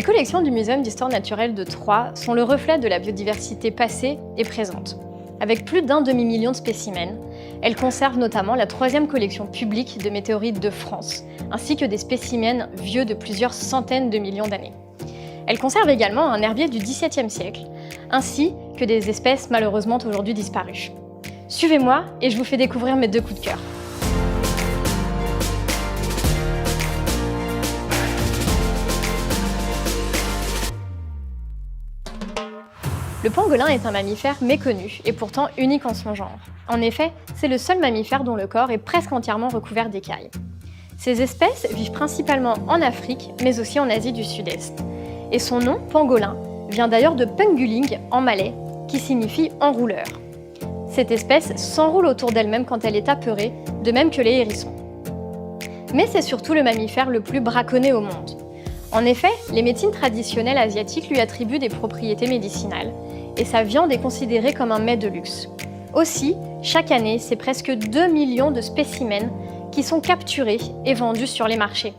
Les collections du Muséum d'histoire naturelle de Troyes sont le reflet de la biodiversité passée et présente. Avec plus d'1 demi-million de spécimens, elles conservent notamment la 3e collection publique de météorites de France, ainsi que des spécimens vieux de plusieurs centaines de millions d'années. Elles conservent également un herbier du XVIIe siècle, ainsi que des espèces malheureusement aujourd'hui disparues. Suivez-moi et je vous fais découvrir mes 2 coups de cœur. Le pangolin est un mammifère méconnu et pourtant unique en son genre. En effet, c'est le seul mammifère dont le corps est presque entièrement recouvert d'écailles. Ces espèces vivent principalement en Afrique, mais aussi en Asie du Sud-Est. Et son nom, pangolin, vient d'ailleurs de punguling en malais, qui signifie enrouleur. Cette espèce s'enroule autour d'elle-même quand elle est apeurée, de même que les hérissons. Mais c'est surtout le mammifère le plus braconné au monde. En effet, les médecines traditionnelles asiatiques lui attribuent des propriétés médicinales, et sa viande est considérée comme un mets de luxe. Aussi, chaque année, c'est presque 2 millions de spécimens qui sont capturés et vendus sur les marchés.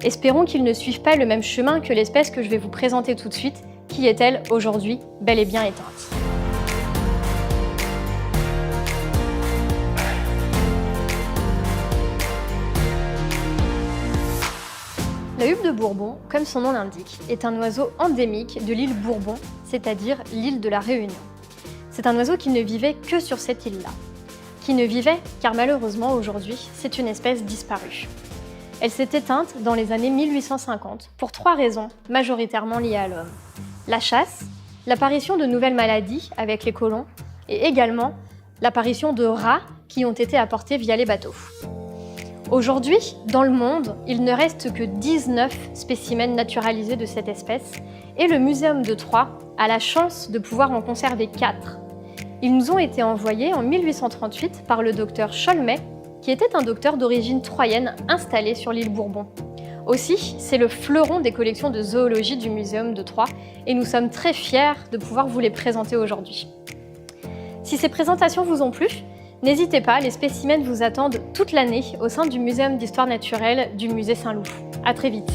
Espérons qu'ils ne suivent pas le même chemin que l'espèce que je vais vous présenter tout de suite, qui est elle, aujourd'hui, bel et bien éteinte. La huppe de Bourbon, comme son nom l'indique, est un oiseau endémique de l'île Bourbon, c'est-à-dire l'île de la Réunion. C'est un oiseau qui ne vivait que sur cette île-là. Qui ne vivait car malheureusement aujourd'hui, c'est une espèce disparue. Elle s'est éteinte dans les années 1850 pour 3 raisons majoritairement liées à l'homme. La chasse, l'apparition de nouvelles maladies avec les colons et également l'apparition de rats qui ont été apportés via les bateaux. Aujourd'hui, dans le monde, il ne reste que 19 spécimens naturalisés de cette espèce et le Muséum de Troyes a la chance de pouvoir en conserver 4. Ils nous ont été envoyés en 1838 par le docteur Cholmet, qui était un docteur d'origine troyenne installé sur l'île Bourbon. Aussi, c'est le fleuron des collections de zoologie du Muséum de Troyes et nous sommes très fiers de pouvoir vous les présenter aujourd'hui. Si ces présentations vous ont plu, n'hésitez pas, les spécimens vous attendent toute l'année au sein du Muséum d'histoire naturelle du Musée Saint-Loup. À très vite.